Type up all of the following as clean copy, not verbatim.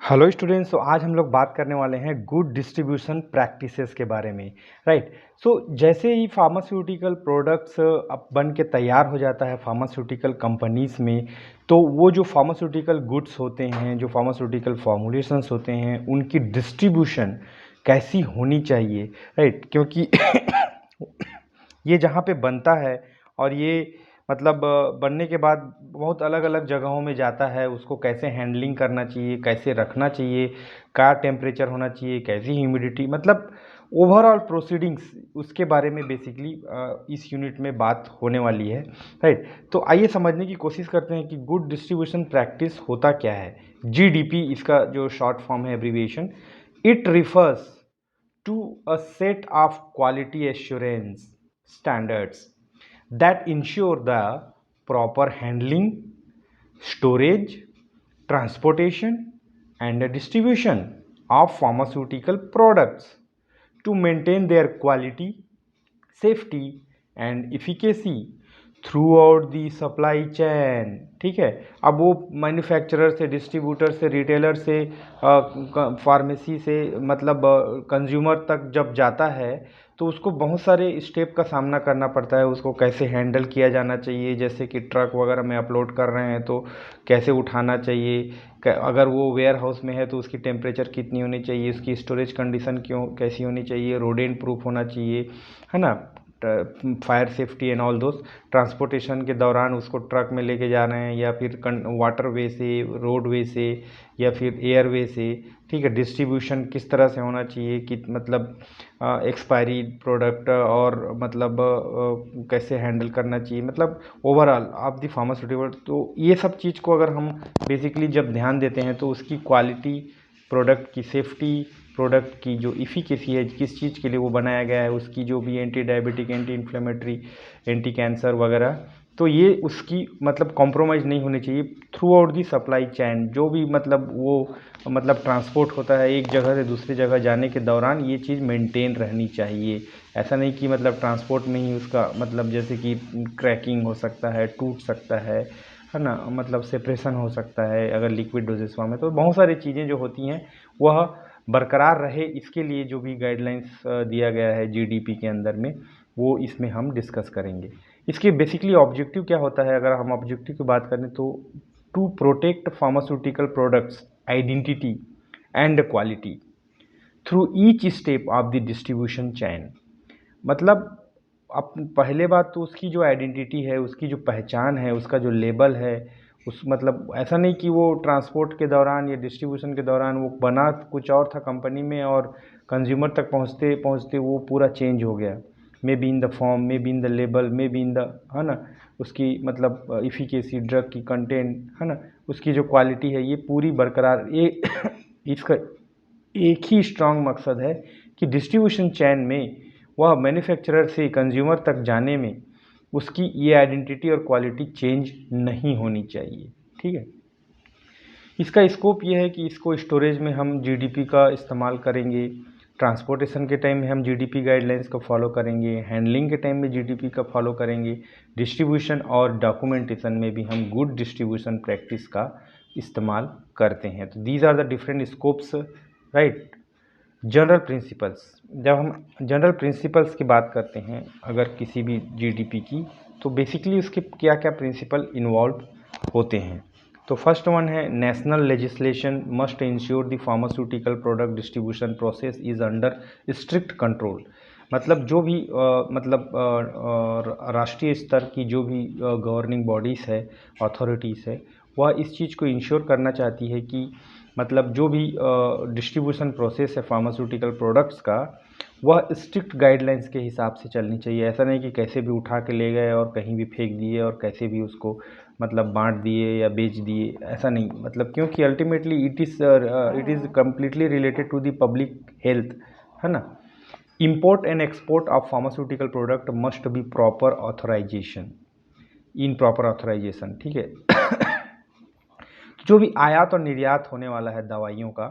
Hello students. तो आज हम लोग बात करने वाले हैं गुड डिस्ट्रीब्यूशन प्रैक्टिसेस के बारे में। राइट। जैसे ही फार्मास्यूटिकल प्रोडक्ट्स अब बन के तैयार हो जाता है फार्मास्यूटिकल कंपनीज में, तो वो जो फार्मास्यूटिकल गुड्स होते हैं, जो फार्मास्यूटिकल फॉर्मुलेशंस होते हैं, उनकी डिस्ट्रीब्यूशन कैसी होनी चाहिए। राइट, क्योंकि ये जहाँ पे बनता है और ये बनने के बाद बहुत अलग अलग जगहों में जाता है, उसको कैसे हैंडलिंग करना चाहिए, कैसे रखना चाहिए, क्या टेम्परेचर होना चाहिए, कैसी ह्यूमिडिटी, मतलब ओवरऑल प्रोसीडिंग्स, उसके बारे में बेसिकली इस यूनिट में बात होने वाली है। राइट। तो आइए समझने की कोशिश करते हैं कि गुड डिस्ट्रीब्यूशन प्रैक्टिस होता क्या है। जीडीपी इसका जो शॉर्ट फॉर्म है, abbreviation. It refers to a set of quality assurance standards that ensure the proper handling, storage, transportation, and distribution of pharmaceutical products to maintain their quality, safety, and efficacy through out the supply chain. ठीक है। अब वो manufacturer से, distributor से, retailer से, pharmacy से, मतलब consumer तक जब जाता है तो उसको बहुत सारे स्टेप का सामना करना पड़ता है। उसको कैसे हैंडल किया जाना चाहिए, जैसे कि ट्रक वगैरह में अपलोड कर रहे हैं तो कैसे उठाना चाहिए, अगर वो वेयर हाउस में है तो उसकी टेम्परेचर कितनी होनी चाहिए, उसकी स्टोरेज कंडीशन क्यों कैसी होनी चाहिए, रोडेंट प्रूफ होना चाहिए, है ना, फायर सेफ्टी एंड ऑल दोस्त। ट्रांसपोर्टेशन के दौरान उसको ट्रक में लेके जा रहे हैं या फिर वाटर वे से, रोड वे से, या फिर एयर वे से। ठीक है। डिस्ट्रीब्यूशन किस तरह से होना चाहिए कि मतलब एक्सपायरी प्रोडक्ट, और कैसे हैंडल करना चाहिए, मतलब ओवरऑल ऑफ द फार्मास्यूटिकल। तो ये सब चीज़ को अगर हम बेसिकली जब ध्यान देते हैं तो उसकी क्वालिटी, प्रोडक्ट की सेफ्टी, प्रोडक्ट की जो इफ़िकेसी है, किस चीज़ के लिए वो बनाया गया है, उसकी जो भी anti diabetic, anti inflammatory, anti cancer वगैरह, तो ये उसकी कॉम्प्रोमाइज़ नहीं होनी चाहिए through out the supply chain. जो भी ट्रांसपोर्ट होता है एक जगह से दूसरी जगह जाने के दौरान, ये चीज़ मेंटेन रहनी चाहिए। ऐसा नहीं कि ट्रांसपोर्ट में ही उसका जैसे कि क्रैकिंग हो सकता है, टूट सकता है ना, सेपरेशन हो सकता है अगर लिक्विड डोजेस फॉर्म में। तो बहुत सारी चीज़ें जो होती हैं वह बरकरार रहे, इसके लिए जो भी गाइडलाइंस दिया गया है जीडीपी के अंदर में, वो इसमें हम डिस्कस करेंगे। इसके बेसिकली ऑब्जेक्टिव क्या होता है, अगर हम ऑब्जेक्टिव की बात करें तो to protect pharmaceutical products identity and quality through each step of the distribution chain. मतलब अब पहले बात तो उसकी जो आइडेंटिटी है, उसकी जो पहचान है, उसका जो लेबल है, उस ऐसा नहीं कि वो ट्रांसपोर्ट के दौरान या डिस्ट्रीब्यूशन के दौरान वो बना कुछ और था कंपनी में, और कंज्यूमर तक पहुंचते पहुंचते वो पूरा चेंज हो गया। मे be in the form, may be in the label, may be in the, है ना, उसकी इफ़िकेसी, ड्रग की कंटेंट, है ना, उसकी जो क्वालिटी है, ये पूरी बरकरार। ये इसका एक ही स्ट्रांग मकसद है कि डिस्ट्रीब्यूशन चैन में, वह मैन्युफैक्चरर से कंज्यूमर तक जाने में, उसकी ये आइडेंटिटी और क्वालिटी चेंज नहीं होनी चाहिए। ठीक है। इसका स्कोप ये है कि इसको स्टोरेज में हम जीडीपी का इस्तेमाल करेंगे, ट्रांसपोर्टेशन के टाइम में हम जीडीपी गाइडलाइंस को फॉलो करेंगे, हैंडलिंग के टाइम में जीडीपी का फॉलो करेंगे, डिस्ट्रीब्यूशन और डॉक्यूमेंटेशन में भी हम गुड डिस्ट्रीब्यूशन प्रैक्टिस का इस्तेमाल करते हैं। तो these are the different scopes. Right. General principles, जब हम जनरल प्रिंसिपल्स की बात करते हैं अगर किसी भी जीडीपी की, तो बेसिकली उसके क्या क्या प्रिंसिपल इन्वॉल्व होते हैं। तो फर्स्ट वन है, national legislation must ensure the pharmaceutical product distribution process is under strict control. मतलब जो भी राष्ट्रीय स्तर की जो भी गवर्निंग बॉडीज़ है, अथॉरिटीज़ है, वह इस चीज़ को इंश्योर करना चाहती है कि जो भी डिस्ट्रीब्यूशन प्रोसेस है फार्मास्यूटिकल प्रोडक्ट्स का, वह स्ट्रिक्ट गाइडलाइंस के हिसाब से चलनी चाहिए। ऐसा नहीं कि कैसे भी उठा के ले गए और कहीं भी फेंक दिए और कैसे भी उसको बांट दिए या बेच दिए, ऐसा नहीं। क्योंकि ultimately it is completely related to the public health, है ना। Import and export of pharmaceutical product must be proper authorisation, in proper authorisation. ठीक है। जो भी आयात और निर्यात होने वाला है दवाइयों का,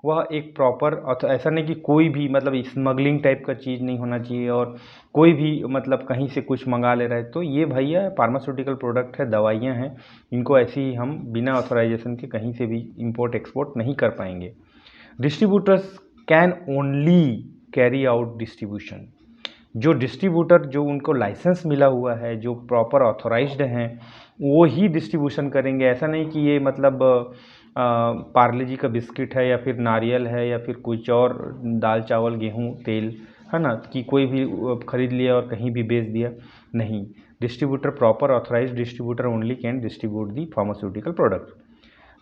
वह एक प्रॉपर, ऐसा नहीं कि कोई भी मतलब स्मगलिंग टाइप का चीज़ नहीं होना चाहिए और कोई भी मतलब कहीं से कुछ मंगा ले रहा है। तो ये भैया फार्मास्यूटिकल प्रोडक्ट है, दवाइयाँ हैं, इनको ऐसे ही हम बिना ऑथराइजेशन के कहीं से भी इंपोर्ट एक्सपोर्ट नहीं कर पाएंगे। Distributors can only carry out distribution. जो डिस्ट्रीब्यूटर जो उनको लाइसेंस मिला हुआ है, जो प्रॉपर ऑथोराइज्ड हैं, वो ही डिस्ट्रीब्यूशन करेंगे। ऐसा नहीं कि ये मतलब पार्ले जी का बिस्किट है या फिर नारियल है या फिर कुछ और दाल चावल गेहूँ तेल है ना, कि कोई भी खरीद लिया और कहीं भी बेच दिया, नहीं। Distributor, proper authorised distributor only can distribute the pharmaceutical product.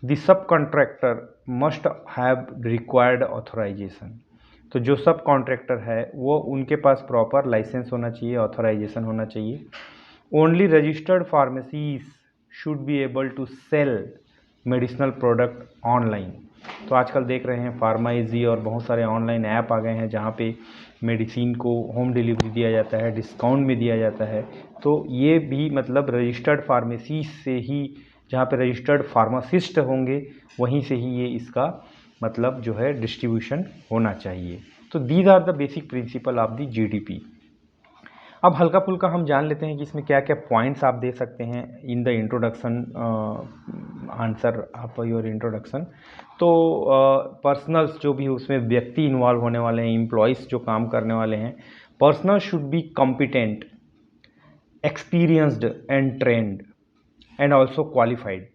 The subcontractor must have required authorisation. तो जो सब कॉन्ट्रैक्टर है वो उनके पास प्रॉपर लाइसेंस होना चाहिए, ऑथोराइजेशन होना चाहिए। Only registered pharmacies should be able to sell medicinal product online. तो आजकल देख रहे हैं फार्मा इजी और बहुत सारे ऑनलाइन ऐप आ गए हैं जहाँ पे मेडिसिन को होम डिलीवरी दिया जाता है, डिस्काउंट में दिया जाता है। तो ये भी मतलब रजिस्टर्ड फार्मेसीज से ही, जहाँ पे रजिस्टर्ड फार्मासिस्ट होंगे वहीं से ही ये इसका मतलब जो है डिस्ट्रीब्यूशन होना चाहिए। तो these are the basic principle of the GDP. अब हल्का फुल्का हम जान लेते हैं कि इसमें क्या क्या पॉइंट्स आप दे सकते हैं in the introduction answer of your introduction. तो पर्सनल्स जो भी उसमें व्यक्ति इन्वॉल्व होने वाले हैं, एम्प्लॉयज़ जो काम करने वाले हैं, personal should be competent, experienced and trend and also qualified.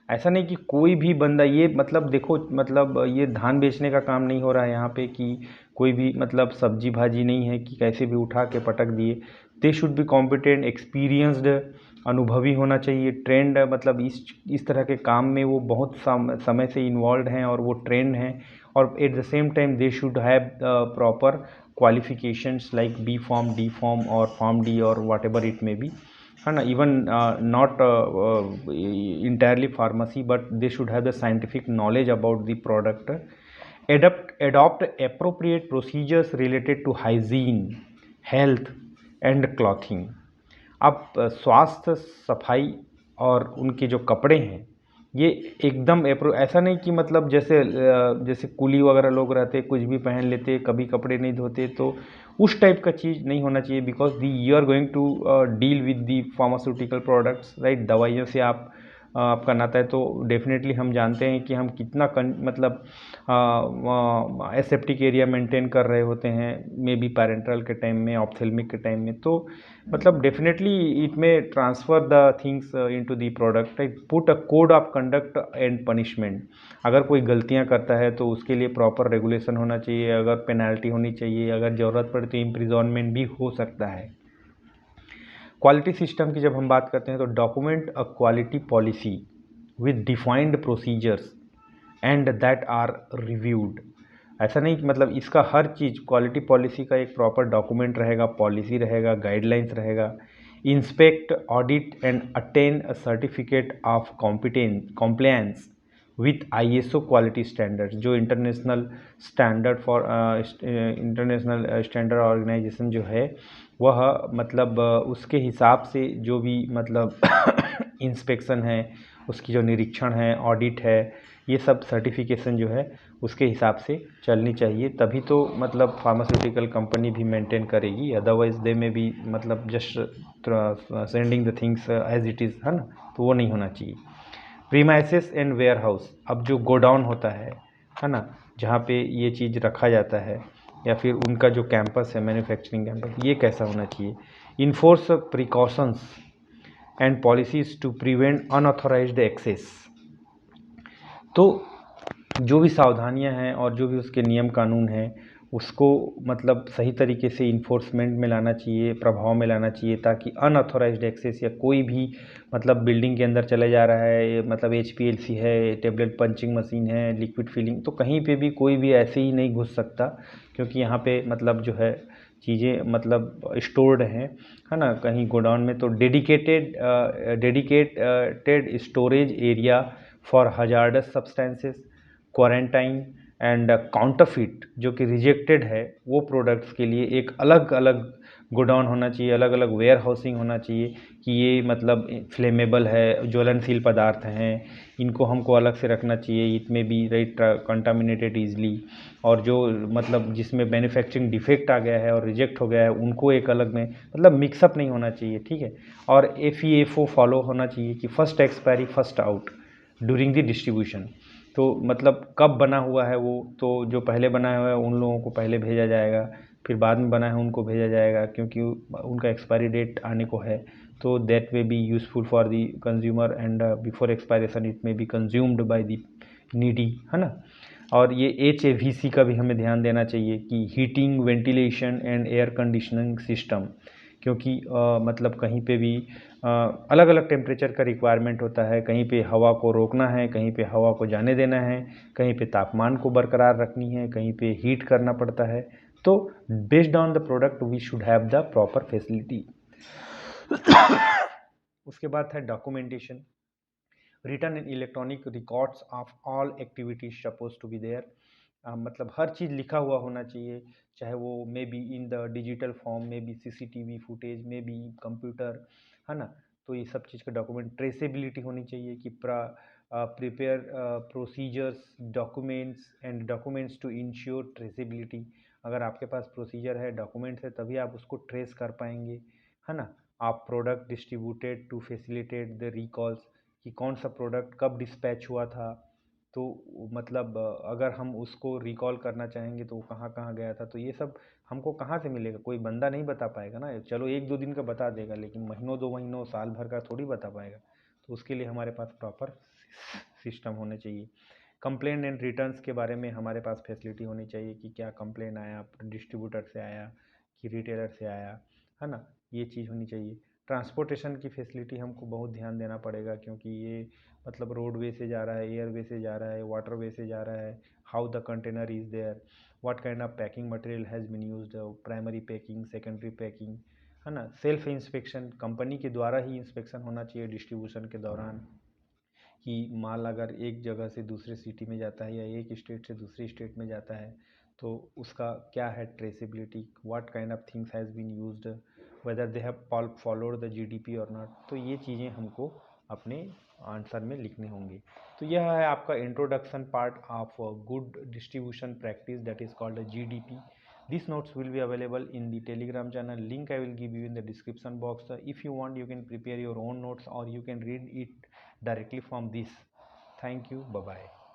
ऐसा नहीं कि कोई भी बंदा, ये मतलब देखो मतलब ये धान बेचने का काम नहीं हो रहा है यहाँ पे कि कोई भी मतलब सब्जी भाजी नहीं है कि कैसे भी उठा के पटक दिए। They should be competent, experienced, अनुभवी होना चाहिए, ट्रेंड मतलब इस तरह के काम में वो बहुत समय से इन्वॉल्व हैं और वो ट्रेंड हैं। और at the same time they should have proper qualifications like B pharm, D pharm और फॉर्म डी और whatever it may be, है ना। Even not entirely pharmacy, but they should have the scientific knowledge about the product. Adopt appropriate procedures related to hygiene, health and clothing. अब स्वास्थ्य, सफाई और उनके जो कपड़े हैं ये एकदम ऐसा नहीं कि मतलब जैसे कुली वगैरह लोग रहते, कुछ भी पहन लेते, कभी कपड़े नहीं धोते, तो उस टाइप का चीज़ नहीं होना चाहिए। Because the you are going to deal with the pharmaceutical products, right. दवाइयों से आपका नाता है, तो डेफिनेटली हम जानते हैं कि हम कितना मतलब एसेप्टिक एरिया मेंटेन कर रहे होते हैं, मे बी पैरेंटल के टाइम में, ऑप्थेल्मिक के टाइम में। तो मतलब डेफिनेटली इट में transfer the things into the product, put a code of conduct and punishment. अगर कोई गलतियां करता है तो उसके लिए प्रॉपर रेगुलेशन होना चाहिए, अगर पेनल्टी होनी चाहिए, अगर ज़रूरत पड़े तो इम्प्रिजॉनमेंट भी हो सकता है। क्वालिटी सिस्टम की जब हम बात करते हैं तो document a quality policy with defined procedures and that are reviewed. ऐसा नहीं कि मतलब इसका हर चीज़, क्वालिटी पॉलिसी का एक प्रॉपर डॉक्यूमेंट रहेगा, पॉलिसी रहेगा, गाइडलाइंस रहेगा। Inspect, audit and attain a certificate of compliance with ISO quality standard, जो international standard for international standard organization जो है वह मतलब उसके हिसाब से जो भी मतलब इंस्पेक्शन है, उसकी जो निरीक्षण है, ऑडिट है, ये सब सर्टिफिकेशन जो है उसके हिसाब से चलनी चाहिए। तभी तो मतलब फार्मास्यूटिकल कंपनी भी मेंटेन करेगी, अदरवाइज दे में भी मतलब just sending the things as it is, है ना, तो वो नहीं होना चाहिए। प्रीमाइसेस एंड वेयर हाउस, अब जो गोडाउन होता है ना, जहाँ पे ये चीज़ रखा जाता है, या फिर उनका जो कैंपस है, मैन्युफैक्चरिंग कैंपस, ये कैसा होना चाहिए। Enforce precautions and policies to prevent unauthorised access. तो जो भी सावधानियां हैं और जो भी उसके नियम कानून हैं उसको मतलब सही तरीके से इन्फोर्समेंट में लाना चाहिए, प्रभाव में लाना चाहिए, ताकि अनऑथोराइज्ड एक्सेस या कोई भी मतलब बिल्डिंग के अंदर चले जा रहा है, मतलब HPLC है, टेबलेट पंचिंग मशीन है, लिक्विड फिलिंग, तो कहीं पे भी कोई भी ऐसे ही नहीं घुस सकता, क्योंकि यहाँ पे मतलब जो है चीज़ें मतलब स्टोर्ड हैं, है ना, कहीं गोडाउन में। तो dedicated storage area for hazardous substances, quarantine and counterfeit, जो कि रिजेक्टेड है, वो प्रोडक्ट्स के लिए एक अलग अलग गोडाउन होना चाहिए, अलग अलग वेयर हाउसिंग होना चाहिए कि ये मतलब फ्लेमेबल है, ज्वलनशील पदार्थ हैं, इनको हमको अलग से रखना चाहिए, इट में बी राइट कंटामिनेटेड ईजली, और जो मतलब जिसमें मैन्युफैक्चरिंग डिफेक्ट आ गया है और रिजेक्ट हो गया है उनको एक अलग में मतलब मिक्सअप नहीं होना चाहिए, ठीक है। और FEFO फॉलो होना चाहिए कि first expiry first out during the distribution. तो मतलब कब बना हुआ है वो, तो जो पहले बना हुआ है उन लोगों को पहले भेजा जाएगा, फिर बाद में बना है उनको भेजा जाएगा, क्योंकि उनका एक्सपायरी डेट आने को है, तो that way be useful for the consumer and before expiration it may be consumed by the needy, है ना। और ये HAVC का भी हमें ध्यान देना चाहिए कि heating, ventilation and air conditioning system, क्योंकि मतलब कहीं पे भी अलग अलग टेम्परेचर का रिक्वायरमेंट होता है, कहीं पे हवा को रोकना है, कहीं पे हवा को जाने देना है, कहीं पे तापमान को बरकरार रखनी है, कहीं पे हीट करना पड़ता है। तो based on the product we should have the proper facility. उसके बाद है documentation, written in electronic records of all activities suppose to be there. मतलब हर चीज़ लिखा हुआ होना चाहिए, चाहे वो may be in the digital form, may be CCTV footage, may be computer, है ना। तो ये सब चीज़ का डॉक्यूमेंट, ट्रेसेबिलिटी होनी चाहिए कि prepare procedures, documents and documents to ensure traceability. अगर आपके पास प्रोसीजर है, डॉक्यूमेंट्स है, तभी आप उसको ट्रेस कर पाएंगे, है ना। आप product distributed to facilitate the recalls, कि कौन सा प्रोडक्ट कब डिस्पैच हुआ था, तो मतलब अगर हम उसको रिकॉल करना चाहेंगे तो वो कहाँ कहाँ गया था, तो ये सब हमको कहाँ से मिलेगा, कोई बंदा नहीं बता पाएगा ना। चलो एक दो दिन का बता देगा, लेकिन महीनों दो महीनों साल भर का थोड़ी बता पाएगा। तो उसके लिए हमारे पास प्रॉपर सिस्टम होने चाहिए। कंप्लेन एंड रिटर्न्स के बारे में हमारे पास फैसिलिटी होनी चाहिए कि क्या कंप्लेन आया, डिस्ट्रीब्यूटर से आया कि रिटेलर से आया, है ना, ये चीज़ होनी चाहिए। ट्रांसपोर्टेशन की फैसिलिटी हमको बहुत ध्यान देना पड़ेगा, क्योंकि ये मतलब रोडवे से जा रहा है, एयरवे से जा रहा है, वाटरवे से जा रहा है, how the container is there, what kind of packing material has been used, primary packing, secondary packing, है ना। सेल्फ इंस्पेक्शन, कंपनी के द्वारा ही इंस्पेक्शन होना चाहिए डिस्ट्रीब्यूशन के दौरान, कि माल अगर एक जगह से दूसरे सिटी में जाता है या एक स्टेट से दूसरी स्टेट में जाता है, तो उसका क्या है traceability, what kind of things has been used, whether they have followed the GDP और नॉट। तो ये चीज़ें हमको अपने आंसर में लिखने होंगे। तो यह है आपका introduction part of good distribution practice, that is called GDP. These notes will be available in the Telegram channel. Link I will give you in the description box. If you want, you can prepare your own notes or you can read it directly from this. Thank you. Bye bye.